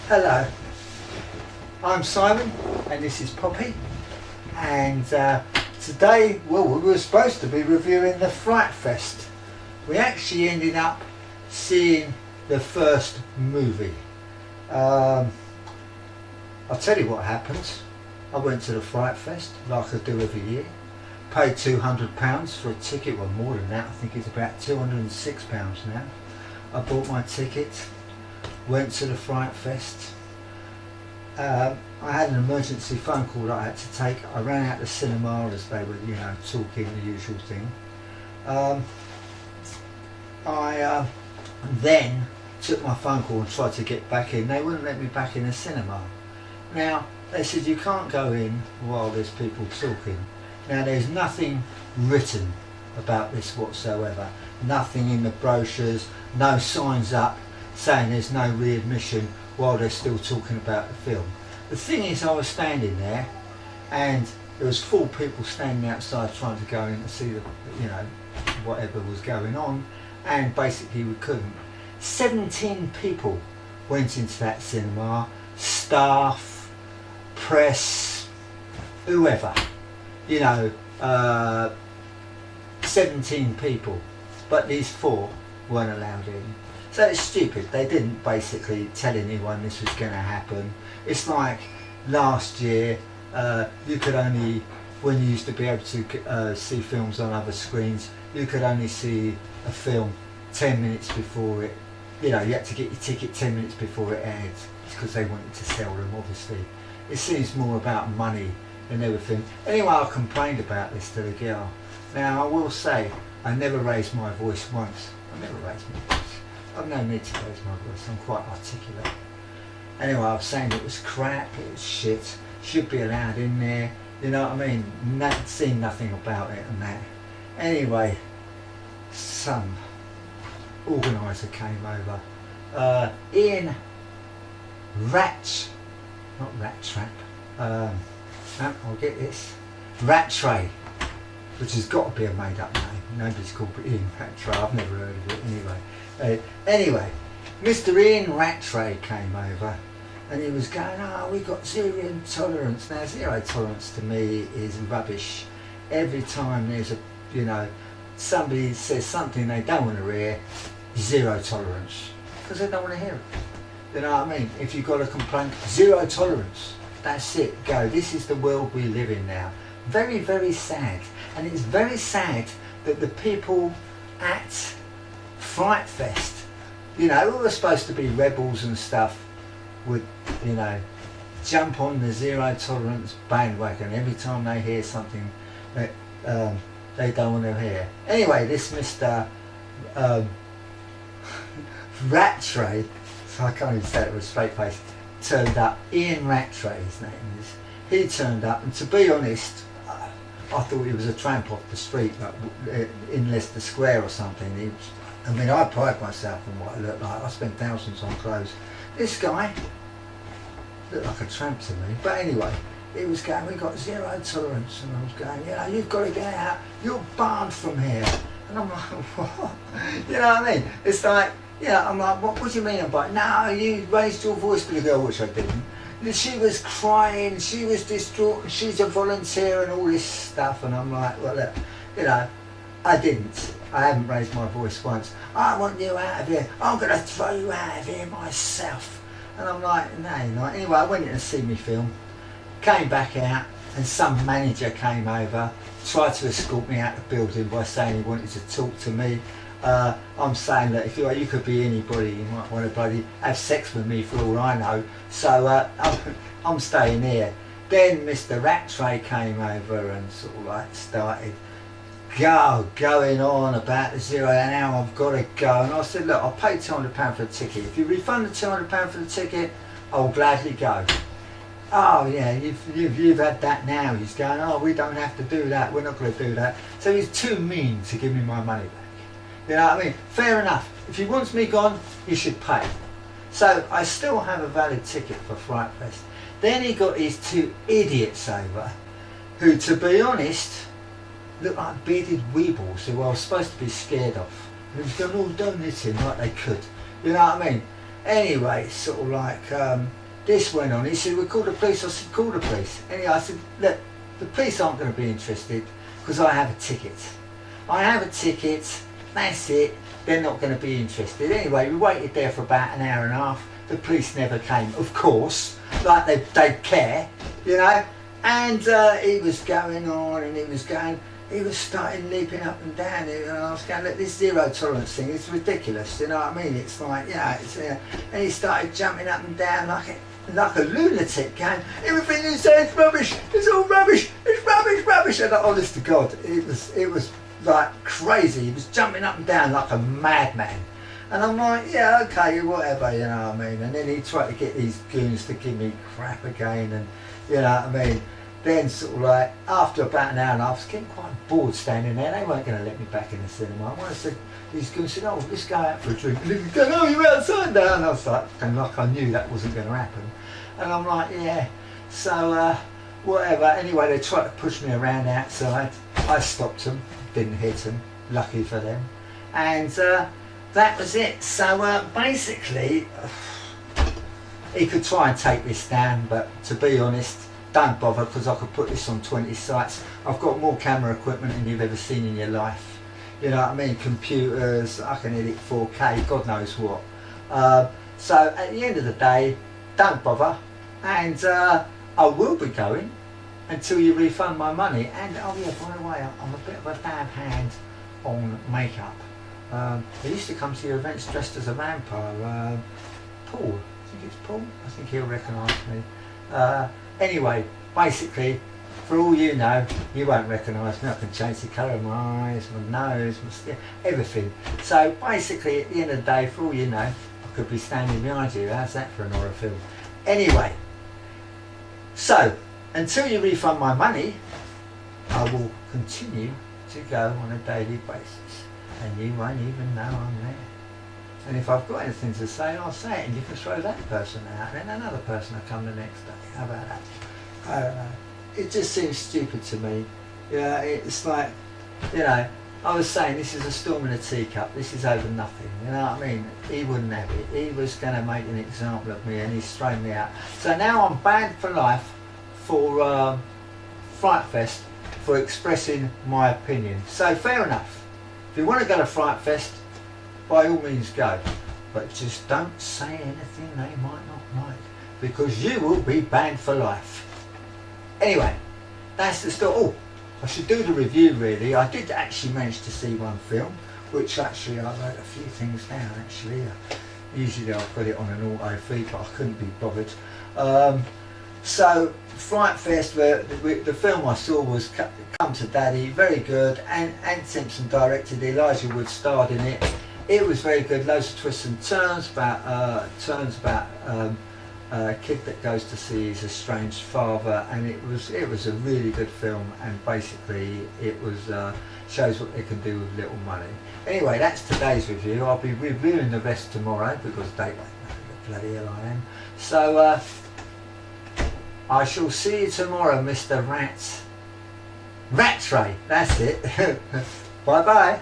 Hello, I'm Simon and this is Poppy, and today, well, we were supposed to be reviewing the Frightfest. We actually ended up seeing the first movie. I'll tell you what happened. I went to the Frightfest like I do every year, paid £200 for a ticket, well more than that, I think it's about £206 now. I bought my ticket, went to the Frightfest. I had an emergency phone call that I had to take. I ran out the cinema as they were, talking the usual thing. I then took my phone call and tried to get back in. They wouldn't let me back in the cinema. Now, they said you can't go in while there's people talking. Now, there's nothing written about this whatsoever. Nothing in the brochures, no signs up saying there's no readmission while they're still talking about the film. The thing is, I was standing there and there was 4 people standing outside trying to go in to see the, whatever was going on, and basically we couldn't. 17 people went into that cinema, staff, press, whoever, 17 people, but these 4 weren't allowed in. So it's stupid. They didn't basically tell anyone this was going to happen. It's like last year, you could only, when you used to be able to see films on other screens, you could only see a film 10 minutes before it, you had to get your ticket 10 minutes before it aired. It's because they wanted to sell them, obviously. It seems more about money than everything. Anyway, I complained about this to the girl. Now, I will say, I never raised my voice once. I never raised my voice. I've no need to raise my voice, I'm quite articulate. Anyway, I was saying it was crap, it was shit, should be allowed in there, you know what I mean? Seen nothing about it and that. Anyway, some organiser came over. Ian I'll get this. Rattray, which has got to be a made up name. Nobody's called Ian Rattray, I've never heard of it anyway. Anyway, Mr. Ian Rattray came over and he was going, we've got zero tolerance. Now, zero tolerance to me is rubbish. Every time there's somebody says something they don't want to hear, zero tolerance, because they don't want to hear it. You know what I mean? If you've got a complaint, zero tolerance. That's it, go. This is the world we live in now. Very, very sad. And it's very sad that the people at Frightfest, who were supposed to be rebels and stuff, would, jump on the zero tolerance bandwagon every time they hear something that they don't want to hear. Anyway, this Mr. Rattray, so I can't even say it with a straight face, turned up. Ian Rattray, his name is. He turned up, and to be honest, I thought he was a tramp off the street, like in Leicester Square or something. I pride myself on what I look like. I spend thousands on clothes. This guy looked like a tramp to me. But anyway, he was going, we've got zero tolerance. And I was going, you've got to get out. You're barred from here. And I'm like, what? You know what I mean? It's like, I'm like, what do you mean? I'm like, no, you raised your voice to the girl, which I didn't. And she was crying, she was distraught, she's a volunteer and all this stuff. And I'm like, well, look, I didn't. I haven't raised my voice once. I want you out of here. I'm going to throw you out of here myself. And I'm like, no, you're not. Anyway, I went in to see me film, came back out, and some manager came over, tried to escort me out of the building by saying he wanted to talk to me. I'm saying that if you could be anybody, you might want to bloody have sex with me for all I know. So I'm staying here. Then Mr. Rattray came over and sort of like started going on about the zero, and now I've got to go. And I said, look, I paid £200 for the ticket. If you refund the £200 for the ticket, I'll gladly go. Oh yeah, you've had that now. He's going, oh, we don't have to do that. We're not going to do that. So he's too mean to give me my money back. You know what I mean? Fair enough. If he wants me gone, he should pay. So I still have a valid ticket for Frightfest. Then he got these 2 idiots over, who, to be honest, looked like bearded weebles who I was supposed to be scared of. And he was going, oh, don't hit him, like they could. You know what I mean? Anyway, sort of like this went on. He said, "We call the police." I said, "Call the police." Anyway, I said, "Look, the police aren't going to be interested because I have a ticket. I have a ticket. That's it. They're not going to be interested." Anyway, we waited there for about an hour and a half. The police never came, of course, like they'd care, you know. And he was going on, and he was starting leaping up and down, and I was going, "Look, this zero tolerance thing is ridiculous," you know what I mean? It's like, you know, and he started jumping up and down like a lunatic, going, "Everything you say is rubbish, it's all rubbish, it's rubbish, rubbish." And honest to God, it was like crazy. He was jumping up and down like a madman. And I'm like, "Yeah, okay, whatever," you know what I mean? And then he tried to get these goons to give me crap again, and you know what I mean? Then sort of like, after about an hour and a half, I was getting quite bored standing there. They weren't going to let me back in the cinema. I said, these goons said, "Oh, let's go out for a drink." And they go, "Oh, you're outside now." And I was like, and like I knew that wasn't going to happen. And I'm like, "Yeah." So, whatever. Anyway, they tried to push me around outside. I stopped them, didn't hit them, lucky for them. And that was it. So basically, he could try and take this down, but to be honest, don't bother, because I could put this on 20 sites. I've got more camera equipment than you've ever seen in your life. You know what I mean? Computers, I can edit 4K, God knows what. So at the end of the day, don't bother. And I will be going until you refund my money. And oh yeah, by the way, I'm a bit of a bad hand on makeup. I used to come to your events dressed as a vampire. Paul, I think it's Paul. I think he'll recognise me. Anyway, basically, for all you know, you won't recognise me. I can change the colour of my eyes, my nose, my skin, everything. So basically, at the end of the day, for all you know, I could be standing behind you. How's that for an horror film? Anyway, so until you refund my money, I will continue to go on a daily basis, and you won't even know I'm there. And if I've got anything to say, I'll say it, and you can throw that person out, and then another person will come the next day. How about that? I don't know. It just seems stupid to me. Yeah, it's like, you know, I was saying, this is a storm in a teacup. This is over nothing. You know what I mean? He wouldn't have it. He was going to make an example of me, and he's thrown me out. So now I'm banned for life for Frightfest for expressing my opinion. So fair enough. If you want to go to Frightfest, by all means go, but just don't say anything they might not like, because you will be banned for life. Anyway, that's the story. Oh, I should do the review really. I did actually manage to see one film, which actually I wrote a few things down actually. Usually I've got it on an auto feed, but I couldn't be bothered. So Frightfest, the film I saw was Come to Daddy, very good, and Simpson directed, Elijah Wood starred in it. It was very good, loads of twists and turns about a kid that goes to see his estranged father, and it was a really good film, and basically it was shows what they can do with little money. Anyway, that's today's review. I'll be reviewing the rest tomorrow because they won't know who the bloody hell I am. So I shall see you tomorrow, Mr. Rattray. That's it. Bye bye.